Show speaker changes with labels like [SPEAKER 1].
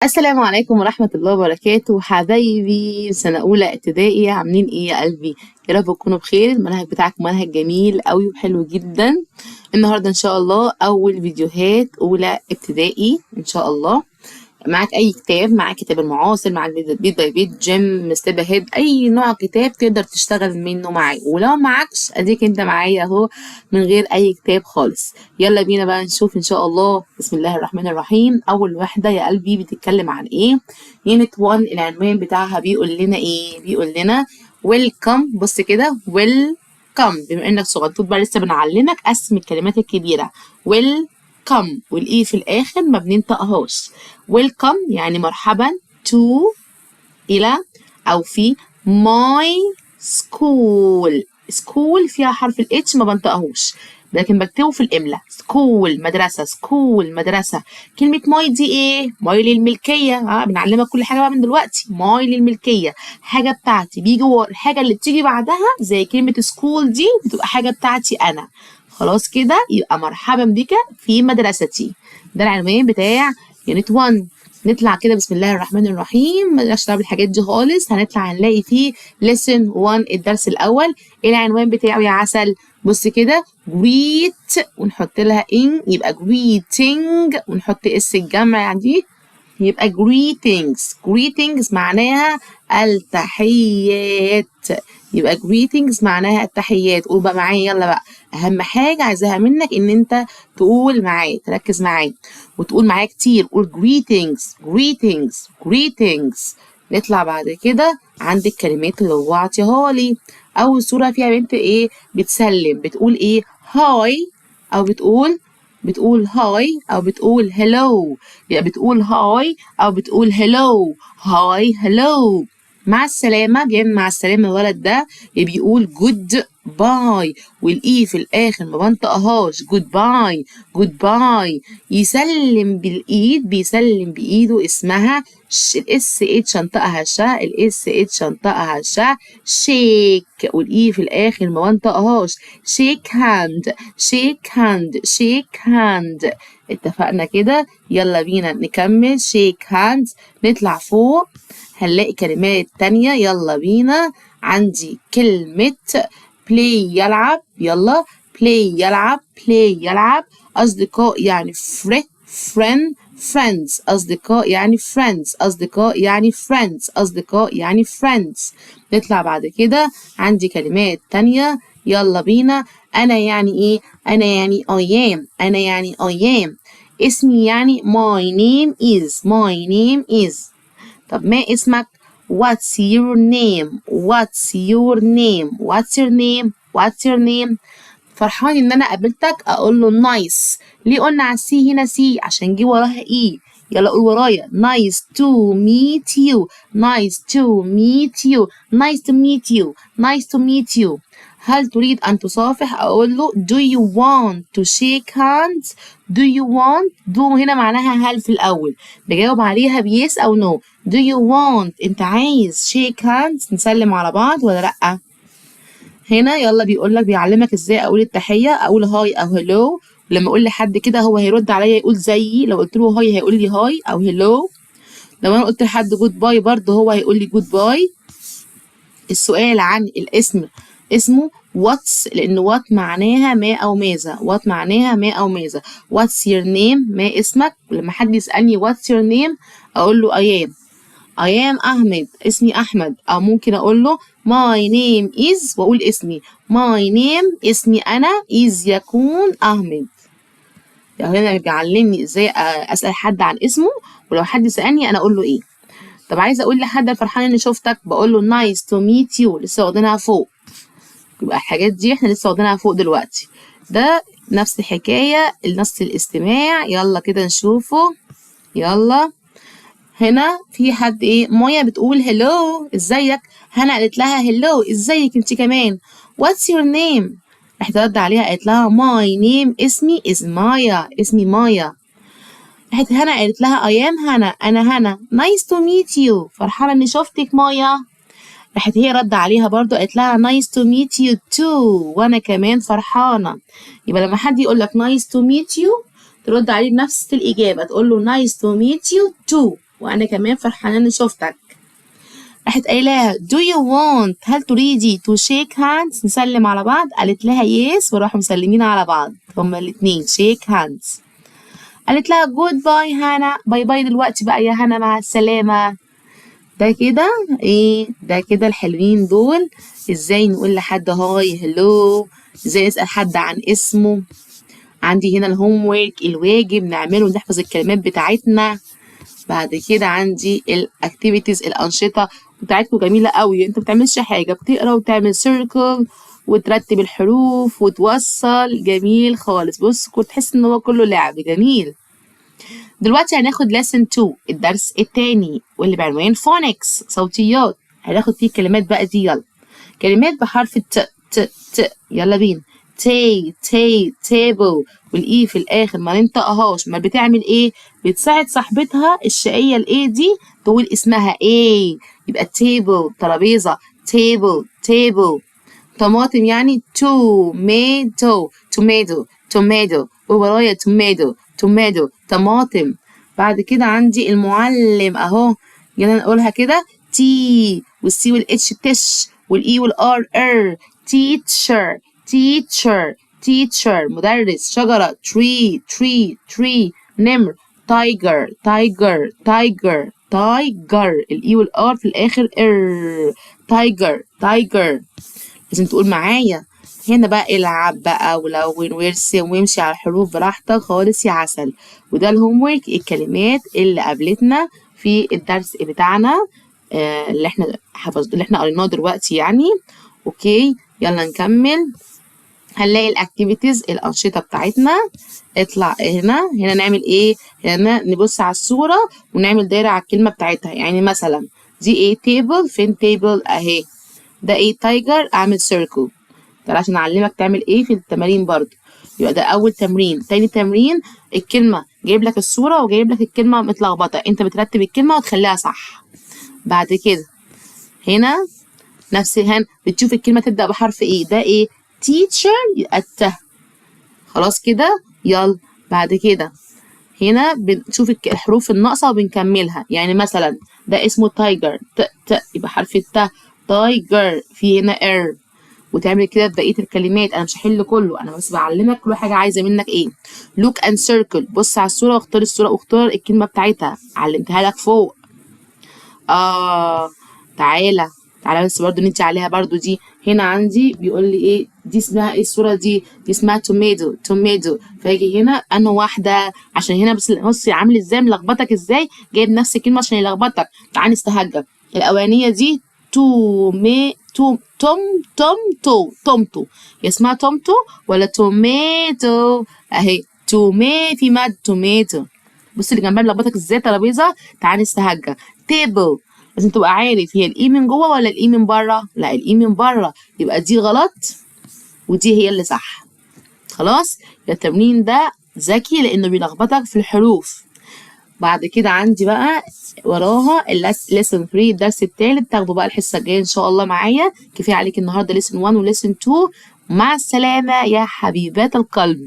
[SPEAKER 1] السلام عليكم ورحمة الله وبركاته حبايبي سنة أولى ابتدائي، عاملين إيه يا قلبي؟ يا رب تكونوا بخير. المنهج بتاعكم منهج جميل أوي وحلو جدا. النهاردة إن شاء الله أول فيديوهات أولى ابتدائي إن شاء الله. معاك أي كتاب، معاك كتاب المعاصر، معاك بيت باي بيت، جيم، مستبى هيد، أي نوع كتاب تقدر تشتغل منه معايا، ولو معكش أديك أنت معايا أهو من غير أي كتاب خالص. يلا بينا بقى نشوف إن شاء الله. بسم الله الرحمن الرحيم. أول واحدة يا قلبي بتتكلم عن إيه؟ يونت 1 العنوان بتاعها بيقول لنا إيه؟ بيقول لنا ويلكم. بص كده ويلكم، بما إنك صغنطوط بقى لسه بنعلمك قسم الكلمات الكبيرة. ويلكم والإي في الآخر ما بننطقهاش. welcome يعني مرحبا to إلى أو في my school. school فيها حرف ال H ما بنطقهوش لكن بكتبه في الإملاء. school مدرسة، school مدرسة. كلمة my دي إيه؟ my للملكية. بنعلمك كل حاجة بقى من دلوقتي. my للملكية، حاجة بتاعتي. بيجي الحاجة اللي بتيجي بعدها زي كلمة school دي بتبقى حاجة بتاعتي أنا. خلاص كده يبقى مرحبا بك في مدرستي. ده العنوان بتاع يونت 1. نطلع كده بسم الله الرحمن الرحيم، مالناش دعوه بالحاجات دي خالص. هنطلع هنلاقي فيه lesson 1 الدرس الاول. ايه العنوان بتاعه يا عسل؟ بص كده greet ونحط لها in يبقى greeting، ونحط اس الجمع دي يبقى greetings. greetings معناها التحيات، يبقى greetings معناها التحيات. قول بقى معايا يلا بقى. اهم حاجه عايزاها منك ان انت تقول معايا، تركز معايا وتقول معايا كتير. قول greetings greetings greetings. نطلع بعد كده عند الكلمات اللي هو عطيها لي. اول صوره فيها بنت ايه؟ بتسلم. بتقول ايه؟ هاي، او بتقول هاي او بتقول هلو. يبقى بتقول هاي او بتقول هلو. هاي هلو. مع السلامة، بيعمل مع السلامة الولد ده بيقول جود باي، والاي في الاخر ما بنطقهاش. جود باي جود باي. يسلم بالايد، بيسلم بايده اسمها الاس اتش انطقها شا، الاس اتش انطقها شا. شيك، والاي في الاخر ما بنطقهاش. شيك هاند شيك هاند شيك هاند. اتفقنا كده؟ يلا بينا نكمل. شيك هاند. نطلع فوق هنلاقي كلمات تانية. يلا بينا. عندي كلمة play يلعب. يلا play يلعب play يلعب. أصدقاء يعني friend friends. أصدقاء يعني friends. أصدقاء يعني friends. أصدقاء يعني friends. نطلع بعد كده عندي كلمات تانية. يلا بينا. أنا يعني إيه؟ أنا يعني I am. أنا يعني I am. اسمي يعني my name is. my name is. طب ما اسمك؟ What's your name? What's your name? What's your name? What's your name? فرحان ان انا قابلتك اقول له nice. ليه قلنا على السي هنا سي؟ عشان جه وراها اي. يلا قول ورايا nice to meet you. nice to meet you. nice to meet you. nice to meet you. هل تريد أن تصافح؟ أقول له do you want to shake hands? do you want. do هنا معناها هل في الأول، بجاوب عليها بيس أو no. do you want أنت عايز shake hands نسلم على بعض ولا لأ؟ هنا يلا بيقول لك بيعلمك ازاي اقول التحيه. اقول هاي او هلو. لما اقول لحد كده هو هيرد عليا يقول زيي. لو قلت له هاي هيقول لي هاي او هلو. لو انا قلت لحد جود باي برضه هو هيقول لي جود باي. السؤال عن الاسم اسمه واتس، لان وات معناها ما او ماذا. وات معناها ما او ماذا. واتس يور نيم ما اسمك. ولما حد يسالني واتس يور نيم اقول له I am. I am أحمد. اسمي أحمد. أو ممكن أقول له my name is وأقول اسمي. my name اسمي أنا is يكون أحمد. يعني هنا بيعلمني إزاي أسأل حد عن اسمه، ولو حد سألني أنا أقول له إيه. طب عايزة أقول لحد فرحان إني شفتك بقول له nice to meet you. لسه واخدينها فوق. يبقى الحاجات دي إحنا لسه واخدينها فوق دلوقتي. ده نفس الحكاية نفس الاستماع. يلا كده نشوفه. يلا. هنا في حد ايه؟ مايا بتقول هلو ازيك. هنا قالت لها هلو ازيك انت كمان. واتس يور نيم؟ راحت رد عليها قالت لها ماي نيم اسمي از مايا. اسمي مايا. راحت هنا قالت لها اي ام هنا. انا هنا. نايس تو ميت يو. فرحانه اني شفتك مايا. راحت هي رد عليها برضو قالت لها نايس تو ميت يو تو. وانا كمان فرحانه. يبقى لما حد يقول لك نايس تو ميت يو ترد عليه بنفس الاجابه، تقول له نايس تو ميت يو تو. وانا كمان فرحانة اني شفتك. راحت قايلة do you want هل تريدي to shake hands نسلم على بعض؟ قالت لها yes وراحوا مسلمين على بعض هما الاتنين shake hands. قالت لها جود باي هانا، باي باي دلوقتي بقى يا هانا، مع السلامة. ده كده ايه؟ ده كده الحلوين دول ازاي نقول لحد هاي هلو، ازاي نسأل حد عن اسمه. عندي هنا الهوم وورك الواجب نعمله نحفظ الكلمات بتاعتنا. بعد كده عندي الاكتيفيتيز الأنشطة بتاعتكم جميلة قوي، انت بتعملش حاجة، بتقرا وتعمل سيركل وترتب الحروف وتوصل، جميل خالص. بص كنت تحس ان هو كله لعب جميل. دلوقتي هناخد lesson 2 الدرس التاني واللي بعنوان phonics صوتيات. هناخد فيه كلمات بقى دي، يلا. كلمات بحرف ت يلا بينا. table والاي في الاخر ما ننطقهاش، ما بتعمل ايه؟ بتساعد صاحبتها الشقية الايه دي تقول اسمها ايه، يبقى table ترابيزة، table. طماطم يعني tomato وورايا tomato طماطم. بعد كده عندي المعلم اهو، يلا نقولها كده تي والسي والاتش تش والاي والار ار. teacher مدرس. شجرة tree نمر tiger الاي والار في الاخر ار. tiger لازم تقول معايا. هنا بقى العب بقى ولون وارسم وامشي على الحروف براحتك خالص يا عسل. وده الهوم ورك الكلمات اللي قابلتنا في الدرس بتاعنا اللي احنا قريناه دلوقتي يعني. اوكي يلا نكمل. هنلاقي الاكتيفيتيز الانشطه بتاعتنا. اطلع هنا نعمل ايه؟ هنا نبص على الصوره ونعمل دايره على الكلمه بتاعتها. يعني مثلا دي ايه؟ تيبل. فين تيبل؟ اهي. ده ايه؟ تايجر. اعمل سيركل. ده عشان اعلمك تعمل ايه في التمارين برضو. يبقى ده اول تمرين. تاني تمرين الكلمه جايب لك الصوره وجايب لك الكلمه متلخبطه، انت بترتب الكلمه وتخليها صح. بعد كده هنا نفس بتشوف الكلمه تبدا بحرف ايه. ده ايه؟ teacher يبقى الت. خلاص كده يلا. بعد كده هنا بنشوف الحروف الناقصه وبنكملها. يعني مثلا ده اسمه تايجر يبقى حرف الت. تايجر في هنا ار. وتعمل كده بقيه الكلمات. انا مش هحل كله، انا بس بعلمك كل حاجه عايزه منك ايه. look and circle بص على الصوره واختار الصوره واختار الكلمه بتاعتها، علمتها لك فوق. تعالى بس برضو ننتي عليها برضو. دي هنا عندي بيقول لي ايه دي اسمها ايه الصوره دي اسمها توميدو. فاجي هنا انا واحده عشان هنا بس بصي عامل ازاي ملخبطك ازاي، جايب نفس الكلمه عشان يلخبطك. تعالى نستهجى. الاولانيه دي تومتو هي اسمها تومتو ولا توميتو؟ اهي في ماد توميتو. بص اللي جنبها ملخبطك ازاي ترابيزه. تعالى نستهجى. تيبل لازم تبقى عارف هي الاي من جوه ولا الاي من بره. لا الاي من بره، يبقى دي غلط ودي هي اللي صح. خلاص التمرين ده ذكي لانه بيلخبطك في الحروف. بعد كده عندي بقى وراها lesson 3 الدرس الثالث. تاخدوا بقى الحصه الجايه ان شاء الله معايا. كفايه عليك النهارده lesson 1 و lesson 2. مع السلامه يا حبيبات القلب.